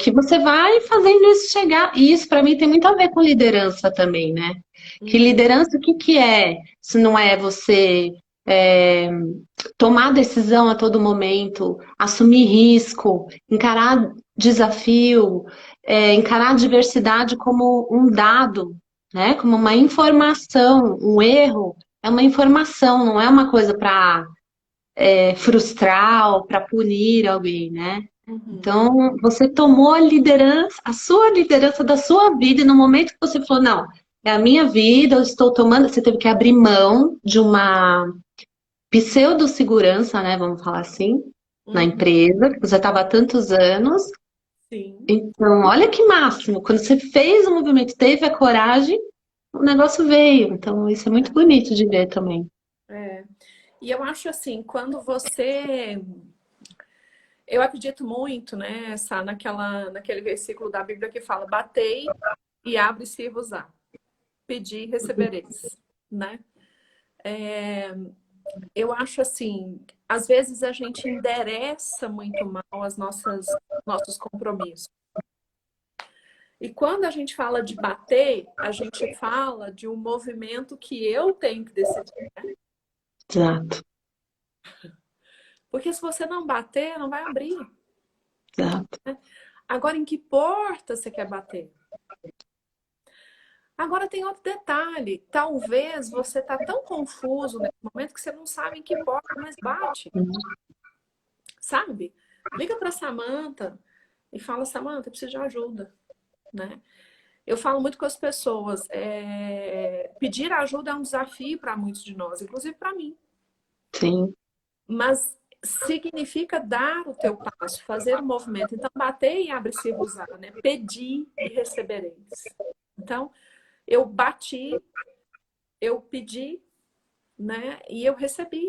que você vai fazendo isso chegar. E isso, para mim, tem muito a ver com liderança também, né? Que Uhum, liderança, o que que é? Se não é você é, tomar decisão a todo momento, assumir risco, encarar desafio, encarar a diversidade como um dado, né? Como uma informação, um erro é uma informação, não é uma coisa para frustrar ou para punir alguém, né? uhum. Então, você tomou a liderança, a sua liderança da sua vida, e no momento que você falou, não, é a minha vida, eu estou tomando, você teve que abrir mão de uma pseudo-segurança, né? Vamos falar assim, na Uhum, empresa, que você estava há tantos anos. sim. Então, olha que máximo, quando você fez o movimento, teve a coragem, o negócio veio. Então, isso é muito bonito de ver também. É. E eu acho assim, quando você. Eu acredito muito, né, naquele versículo da Bíblia que fala: batei e abre-se-vos-á, pedi e recebereis, né? Eu acho assim, às vezes a gente endereça muito mal as nossos compromissos. E quando a gente fala de bater, a gente fala de um movimento que eu tenho que decidir, né? Exato, Porque se você não bater, não vai abrir. exato. Agora, em que porta você quer bater? Agora tem outro detalhe. Talvez você está tão confuso nesse momento que você não sabe em que porta mais bate. Sabe? Liga para Samantha e fala, Samantha, eu preciso de ajuda, né? Eu falo muito com as pessoas. Pedir ajuda é um desafio para muitos de nós, inclusive para mim. Sim, Mas significa dar o teu passo, fazer o movimento. Então, bater e abre-se usar, né? Pedir e recebereis. Então, eu bati, eu pedi, né? E eu recebi.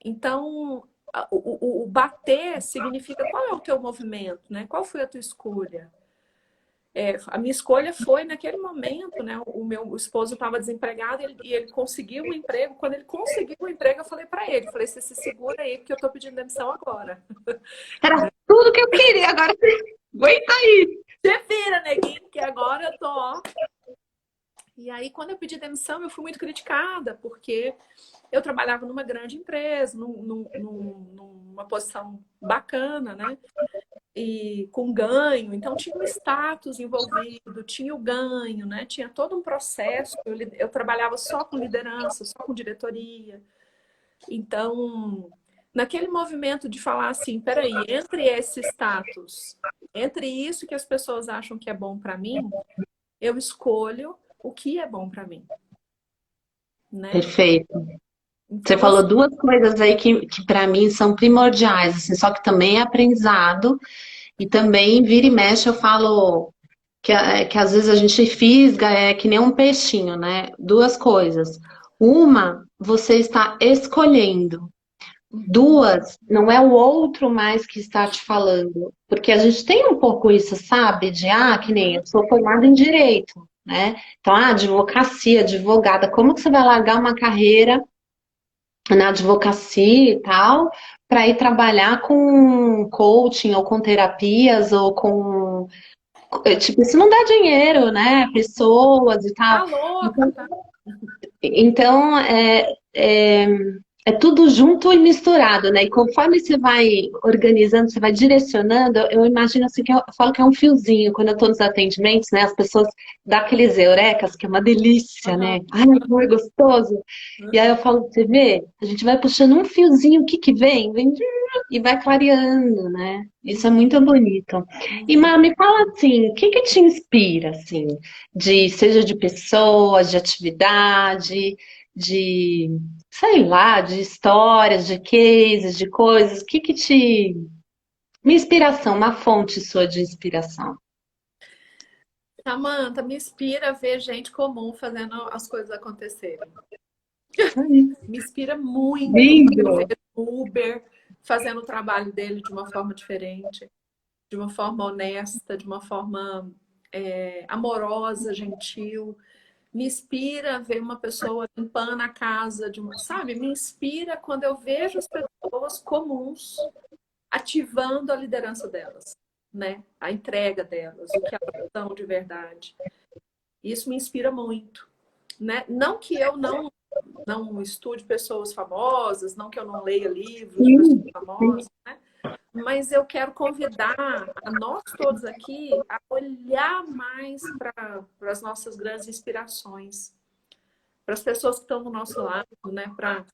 Então, o bater significa qual é o teu movimento, né? Qual foi a tua escolha? A minha escolha foi naquele momento, né? O meu esposo estava desempregado e ele conseguiu um emprego. Quando ele conseguiu o emprego, eu falei para ele, falei, você se segura aí, porque eu estou pedindo demissão agora. era tudo que eu queria, agora você aguenta aí. Você vira, neguinho, que agora eu tô, ó. E aí, quando eu pedi demissão, eu fui muito criticada, porque eu trabalhava numa grande empresa, numa posição bacana, né? E com ganho, então tinha um status envolvido, tinha o ganho, né? Tinha todo um processo. Eu trabalhava só com liderança, só com diretoria. Então, naquele movimento de falar assim, peraí, entre esse status, entre isso que as pessoas acham que é bom para mim, eu escolho o que é bom para mim, né? Perfeito. Você Então, falou assim, duas coisas aí que para mim são primordiais, assim, só que também é aprendizado e também vira e mexe eu falo que às vezes a gente fisga, é que nem um peixinho, né? Duas coisas. Uma, você está escolhendo. Duas, não é o outro mais que está te falando. Porque a gente tem um pouco isso, sabe? Que nem eu sou formada em direito, né? Então, advocacia, advogada, como que você vai largar uma carreira na advocacia e tal, para ir trabalhar com coaching ou com terapias ou com. Tipo, isso não dá dinheiro, né? Pessoas e tal. tá louca, Então, tá? então, é tudo junto e misturado, né? E conforme você vai organizando, você vai direcionando, eu imagino assim que eu falo que é um fiozinho, quando eu estou nos atendimentos, né? As pessoas dão aqueles eurecas, que é uma delícia, Uhum, né? Ai, amor, gostoso. E aí eu uhum. falo, você vê? A gente vai puxando um fiozinho, o que que vem? Vem e vai clareando, né? Isso é muito bonito. E, Uhum. Má, me fala assim, o que que te inspira, assim? Seja de pessoas, de atividade, de, sei lá, de histórias, de cases, de coisas. O que que te... Uma inspiração, uma fonte sua de inspiração. Samantha, me inspira a ver gente comum fazendo as coisas acontecerem. Me inspira muito quando eu Lindo! vejo o Uber fazendo o trabalho dele de uma forma diferente, de uma forma honesta, de uma forma amorosa, gentil. Me inspira ver uma pessoa limpando a casa de uma, sabe? Me inspira quando eu vejo as pessoas comuns ativando a liderança delas, né? A entrega delas, o que elas são de verdade. Isso me inspira muito, né? Não que eu não estude pessoas famosas, não que eu não leia livros de pessoas Sim, sim. famosas, né? Mas eu quero convidar a nós todos aqui a olhar mais para as nossas grandes inspirações, para as pessoas que estão do nosso lado, né? Para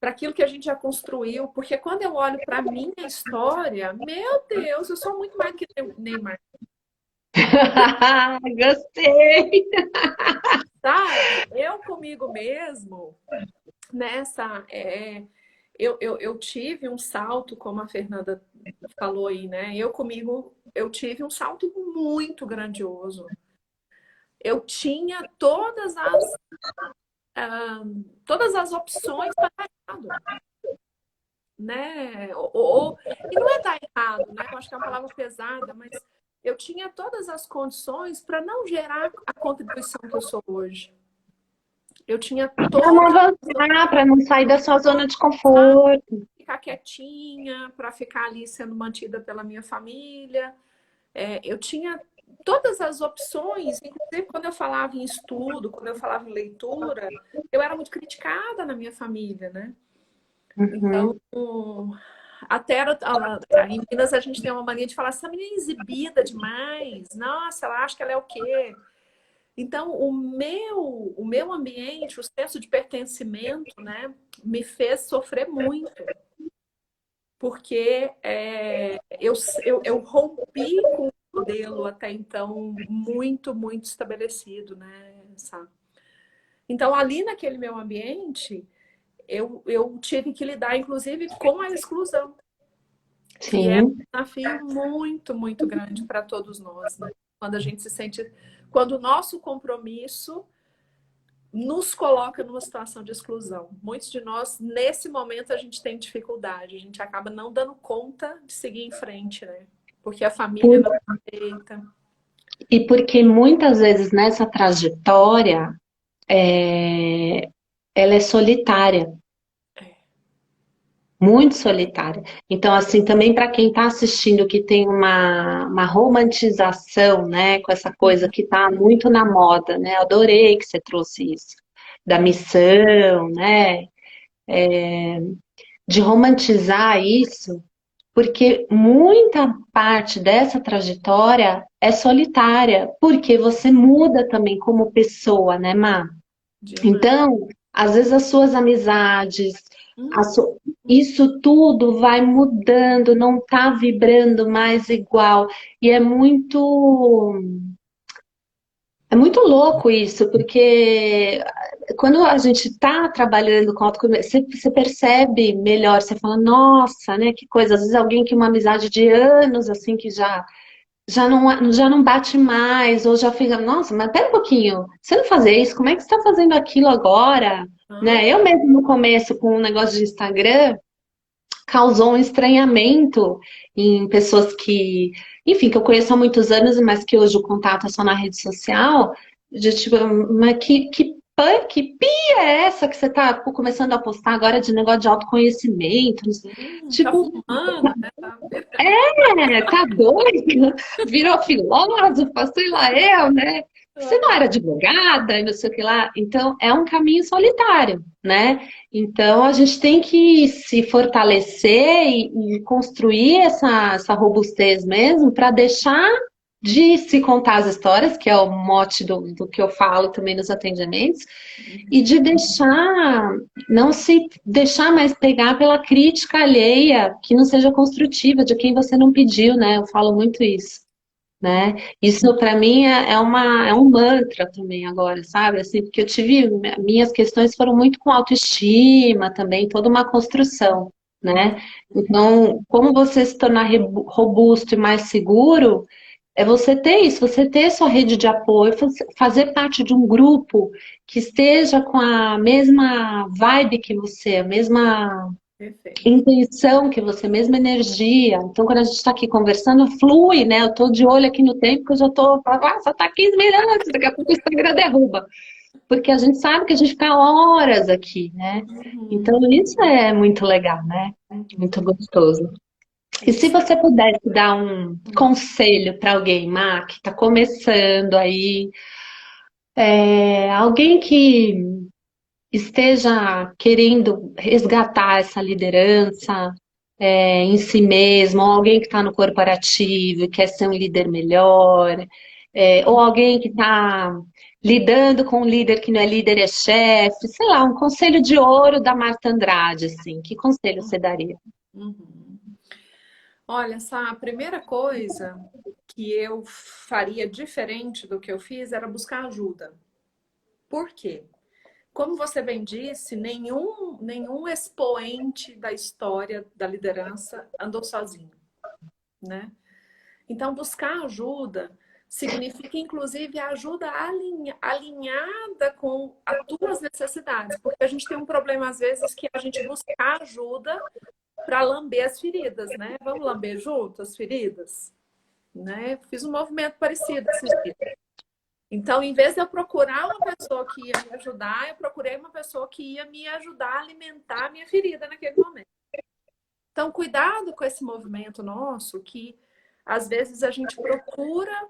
aquilo que a gente já construiu, porque quando eu olho para a minha história, meu Deus, eu sou muito mais do que Neymar, Gostei! sabe? Eu comigo mesmo, nessa. Eu tive um salto, como a Fernanda falou aí, né? Eu comigo, eu tive um salto muito grandioso. Eu tinha todas as opções para dar errado, né? E não é dar errado, né? Eu acho que é uma palavra pesada, mas eu tinha todas as condições para não gerar a contribuição que eu sou hoje. Eu tinha Para não todas avançar, para não sair da sua zona de as conforto. ficar quietinha, para ficar ali sendo mantida pela minha família. Eu tinha todas as opções, inclusive quando eu falava em estudo, quando eu falava em leitura, eu era muito criticada na minha família, né? Então, Uhum. até em Minas a gente tem uma mania de falar, essa menina é exibida demais, nossa, ela acha que ela é o quê? Então, o meu ambiente, o senso de pertencimento, né, me fez sofrer muito, porque eu rompi com um modelo até então muito estabelecido, né, Sá? Então, ali naquele meu ambiente, eu tive que lidar, inclusive, com a exclusão, que é Sim. um desafio muito grande para todos nós, né? Quando a gente se sente, quando o nosso compromisso nos coloca numa situação de exclusão. Muitos de nós, nesse momento, a gente tem dificuldade, a gente acaba não dando conta de seguir em frente, né? Porque a família não aceita. E porque muitas vezes nessa trajetória, ela é solitária, muito solitária. Então, assim, também para quem está assistindo que tem uma romantização, né, com essa coisa que está muito na moda, né? Adorei que você trouxe isso, da missão, né? De romantizar isso, porque muita parte dessa trajetória é solitária, porque você muda também como pessoa, né, Má? Demais. Então, às vezes as suas amizades, a Hum, su- isso tudo vai mudando, não tá vibrando mais igual. E é muito louco isso, porque quando a gente está trabalhando com autoconhecimento, você percebe melhor, você fala, nossa, né, que coisa. Às vezes alguém que uma amizade de anos, assim, que já não bate mais, ou já fica, nossa, mas pera um pouquinho, você não fazer isso, como é que você está fazendo aquilo agora? ah, Né? Eu mesmo no começo, com um negócio de Instagram, causou um estranhamento em pessoas que, enfim, que eu conheço há muitos anos, mas que hoje o contato é só na rede social, de tipo, mas que pia é essa que você está começando a postar agora de negócio de autoconhecimento? tá Tipo, fumando, né? tá doido? Virou filósofa, sei lá eu, né? Você não era advogada e não sei o que lá. Então, é um caminho solitário, né? Então, a gente tem que se fortalecer e construir essa robustez mesmo para deixar de se contar as histórias, que é o mote do que eu falo também nos atendimentos, e de deixar, não se deixar mais pegar pela crítica alheia, que não seja construtiva, de quem você não pediu, né? Eu falo muito isso, né? Isso para mim é um mantra também agora, sabe? Assim, porque eu tive, minhas questões foram muito com autoestima também, toda uma construção, né? Então, como você se tornar robusto e mais seguro, é você ter isso, você ter sua rede de apoio, fazer parte de um grupo que esteja com a mesma vibe que você, a mesma Perfeito. intenção que você, a mesma energia. Então, quando a gente está aqui conversando, flui, né? Eu estou de olho aqui no tempo, que eu já estou falando, ah, só está 15 minutos, daqui a pouco o Instagram derruba. Porque a gente sabe que a gente fica horas aqui, né? Então, Uhum, isso é muito legal, né? Muito uhum. gostoso. E se Isso. você pudesse dar um conselho para alguém, Má, que está começando aí, alguém que esteja querendo resgatar essa liderança em si mesmo, ou alguém que está no corporativo e quer ser um líder melhor, ou alguém que está lidando com um líder que não é líder, é chefe, sei lá, um conselho de ouro da Marta Andrade, assim, que conselho você daria? Uhum. Olha, a primeira coisa que eu faria diferente do que eu fiz era buscar ajuda. Por quê? Como você bem disse, nenhum expoente da história da liderança andou sozinho, né? Então, buscar ajuda significa, inclusive, a ajuda alinhada com as tuas necessidades. Porque a gente tem um problema, às vezes, que a gente busca ajuda para lamber as feridas, né? Vamos lamber junto as feridas? Né? Fiz um movimento parecido esses dias. Então, em vez de eu procurar uma pessoa que ia me ajudar, eu procurei uma pessoa que ia me ajudar a alimentar a minha ferida naquele momento. Então, cuidado com esse movimento nosso que às vezes a gente procura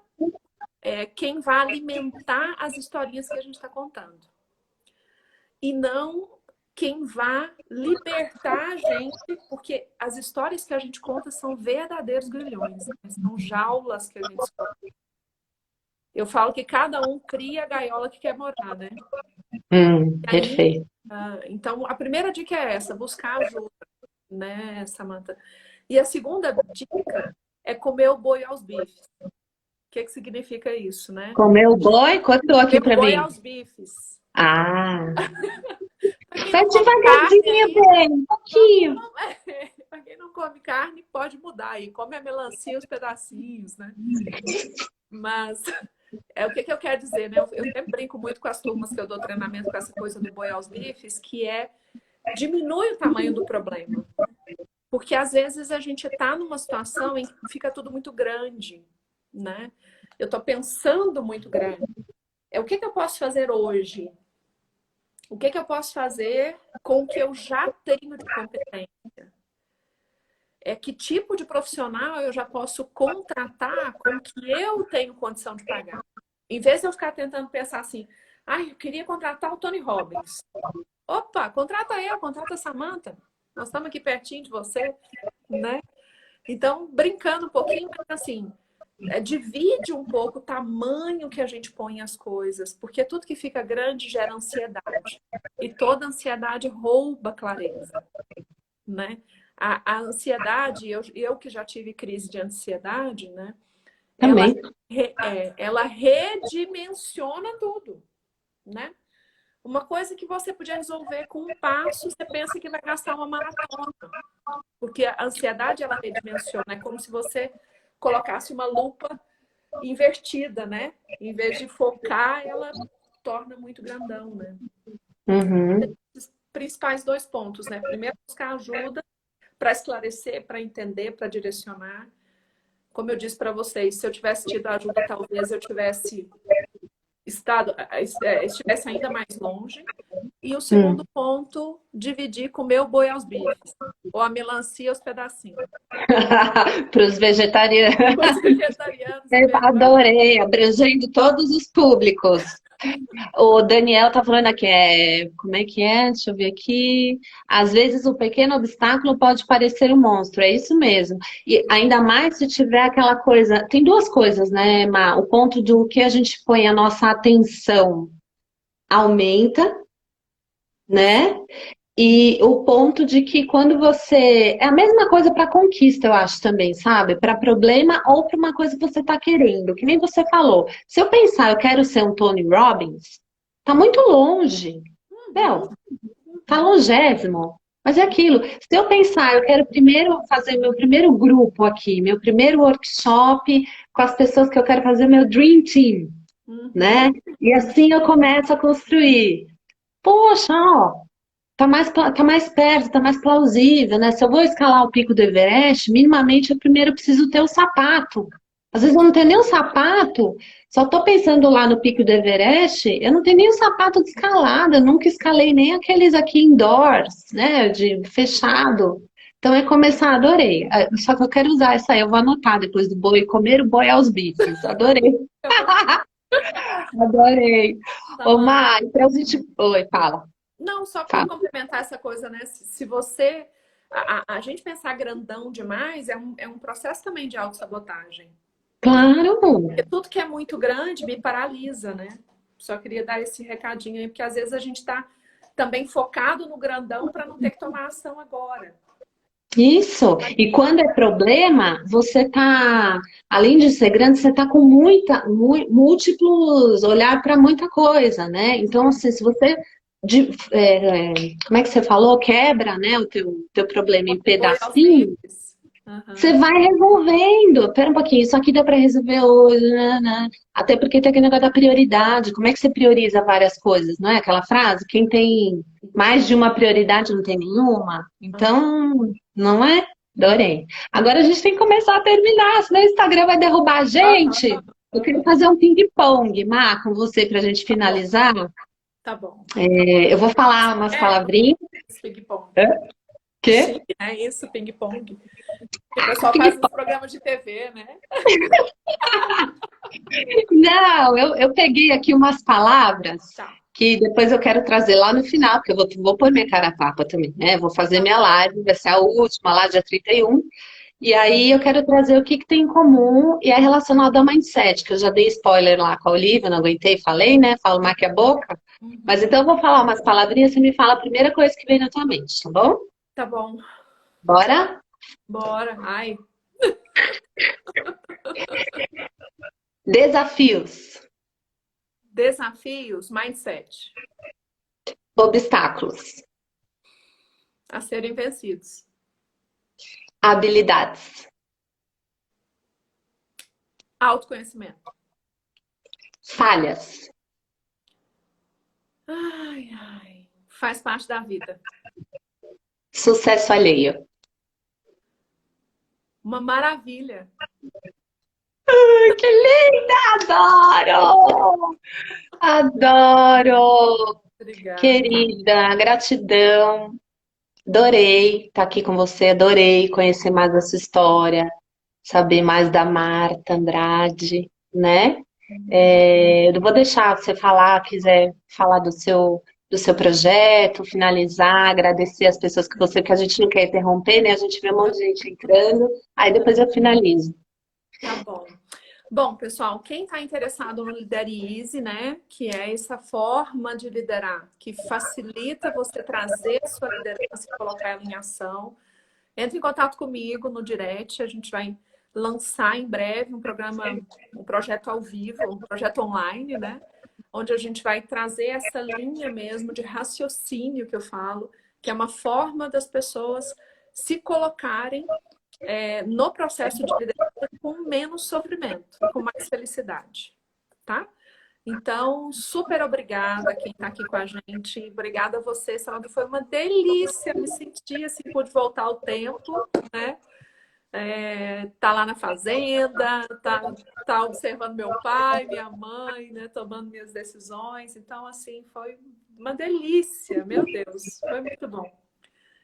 quem vai alimentar as historinhas que a gente está contando. E não quem vai libertar a gente, porque as histórias que a gente conta são verdadeiros grilhões, né? São jaulas que a gente escolhe. Eu falo que cada um cria a gaiola que quer morar, né? Perfeito. Então, a primeira dica é essa, buscar ajuda, né, Samantha? E a segunda dica é comer o boi aos bifes. O que significa isso, né? Comer o boi? Cortou aqui para Boi mim. aos bifes. Ah. Vai devagarzinho, bem, um pouquinho. Para quem não come carne, pode mudar aí. Come a melancia, os pedacinhos, né? Mas o que eu quero dizer, né? Eu sempre brinco muito com as turmas que eu dou treinamento com essa coisa do boi aos bifes, que diminui o tamanho do problema. Porque às vezes a gente está numa situação em que fica tudo muito grande, né? Eu estou pensando muito grande. O que eu posso fazer hoje? O que eu posso fazer com o que eu já tenho de competência? Que tipo de profissional eu já posso contratar com que eu tenho condição de pagar? Em vez de eu ficar tentando pensar assim, eu queria contratar o Tony Robbins. Opa, contrata a Samantha. Nós estamos aqui pertinho de você, né? Então, brincando um pouquinho, mas assim, divide um pouco o tamanho que a gente põe as coisas, porque tudo que fica grande gera ansiedade. E toda ansiedade rouba clareza, né? A ansiedade, eu que já tive crise de ansiedade, né? Também. Ela redimensiona tudo, né? Uma coisa que você podia resolver com um passo, você pensa que vai gastar uma maratona. Porque a ansiedade, ela redimensiona. É como se você colocasse uma lupa invertida, né? Em vez de focar, ela torna muito grandão, né? Os principais 2 pontos, né? Primeiro, buscar ajuda para esclarecer, para entender, para direcionar. Como eu disse para vocês, se eu tivesse tido ajuda, talvez eu tivesse estivesse ainda mais longe. E o segundo ponto, dividir, comer o boi aos bifes. Ou a melancia aos pedacinhos. Para os vegetarianos. Os vegetarianos. Adorei, abrangendo todos os públicos. O Daniel tá falando aqui, como é que é? Deixa eu ver aqui. Às vezes o pequeno obstáculo pode parecer um monstro, é isso mesmo. E ainda mais se tiver aquela coisa. Tem 2 coisas, né, Má? O ponto do que a gente põe a nossa atenção aumenta, né? E o ponto de que quando você. É a mesma coisa para conquista, eu acho também, sabe? Para problema ou para uma coisa que você está querendo. Que nem você falou. Se eu pensar, eu quero ser um Tony Robbins, tá muito longe. Meu, tá longésimo. Mas é aquilo. Se eu pensar, eu quero primeiro fazer meu primeiro grupo aqui, meu primeiro workshop com as pessoas que eu quero fazer meu Dream Team, né? E assim eu começo a construir. Poxa, ó. Tá mais perto, tá mais plausível, né? Se eu vou escalar o pico do Everest, minimamente eu primeiro preciso ter o sapato. Às vezes eu não tenho nem o sapato, só tô pensando lá no pico do Everest, eu não tenho nem o sapato de escalada, eu nunca escalei nem aqueles aqui indoors, né? De fechado. Então é começar, adorei. Só que eu quero usar essa aí, eu vou anotar depois do boi, comer o boi aos bifes. Adorei. Adorei. Ô, Mai, pra gente. Oi, fala. Não, só para complementar essa coisa, né? Se você. A gente pensar grandão demais é um processo também de autossabotagem. Claro! Porque tudo que é muito grande me paralisa, né? Só queria dar esse recadinho aí, porque às vezes a gente está também focado no grandão para não ter que tomar ação agora. Isso. E quando é problema, você tá, além de ser grande, você tá com múltiplos olhar para muita coisa, né? Então, assim, se você como é que você falou? Quebra, né, o teu problema em pedacinhos. Você vai resolvendo. Pera um pouquinho, isso aqui dá para resolver hoje, né? Até porque tem aquele negócio da prioridade. Como é que você prioriza várias coisas, não é? Aquela frase, quem tem mais de uma prioridade não tem nenhuma. Então, não é? Adorei. Agora a gente tem que começar a terminar, senão o Instagram vai derrubar a gente. Eu queria fazer um ping-pong, Má, com você, para a gente finalizar. Tá bom. Eu vou falar umas palavrinhas. Ping-pong. Quê? Sim, é isso, ping-pong. Que o pessoal faz nos programas de TV, né? Não, eu peguei aqui umas palavras Tá, que depois eu quero trazer lá no final, porque eu vou pôr minha cara a tapa também, né? Vou fazer tá minha bom. live, vai ser a última lá, dia 31. E aí eu quero trazer o que que tem em comum e é relacionado ao mindset, que eu já dei spoiler lá com a Olivia, não aguentei, falei, né? Falo mais que a boca. Mas Uhum. então eu vou falar umas palavrinhas, você me fala a primeira coisa que vem na tua mente, tá bom? Tá bom, Bora? bora. Ai, Desafios, desafios, mindset obstáculos, a serem vencidos. habilidades, Autoconhecimento. falhas, Ai, ai. Faz parte da vida. sucesso alheio. Uma maravilha. Ai, que linda! Adoro! Adoro! Obrigada. Querida, gratidão. Adorei estar aqui com você, adorei conhecer mais a sua história, saber mais da Marta Andrade, né? Eu vou deixar você falar, quiser falar do seu projeto, finalizar, agradecer as pessoas que a gente não quer interromper, né? A gente vê um monte de gente entrando, aí depois eu finalizo. Tá bom. Bom, pessoal, quem está interessado no Lidere Easy, né, que é essa forma de liderar, que facilita você trazer a sua liderança e colocar ela em ação, entre em contato comigo no direct, a gente vai lançar em breve um programa, um projeto ao vivo, um projeto online, né, onde a gente vai trazer essa linha mesmo de raciocínio que eu falo, que é uma forma das pessoas se colocarem no processo de liderança com menos sofrimento e com mais felicidade, tá? Então, super obrigada a quem está aqui com a gente. Obrigada a você, Sandra. Foi uma delícia. Me senti assim, pude voltar ao tempo, né? Tá lá na fazenda, tá observando meu pai, minha mãe, né? Tomando minhas decisões. Então, assim, foi uma delícia. Meu Deus, foi muito bom.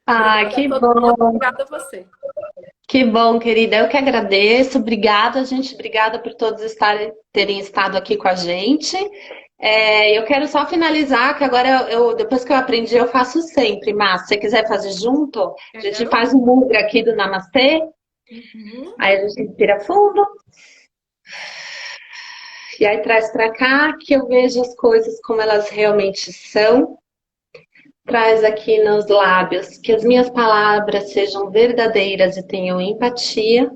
Ah, Obrigada a que todo mundo. bom, Obrigada a você. que bom, querida. Eu que agradeço. Obrigada, gente. Obrigada por todos terem estado aqui com a gente. Eu quero só finalizar, que agora depois que eu aprendi, eu faço sempre. Mas se você quiser fazer junto, a gente Quero. faz o mudra aqui do Namastê. Uhum. Aí a gente respira fundo. E aí traz pra cá que eu vejo as coisas como elas realmente são. Traz aqui nos lábios que as minhas palavras sejam verdadeiras e tenham empatia.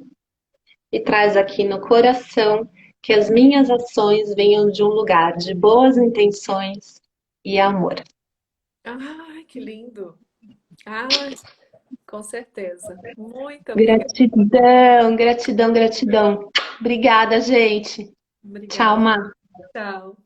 E traz aqui no coração que as minhas ações venham de um lugar de boas intenções e amor. Ai, que lindo. Ai, com certeza. Muito obrigada. Gratidão, gratidão, gratidão. Obrigada, gente. Tchau, Obrigada. Mar. Tchau.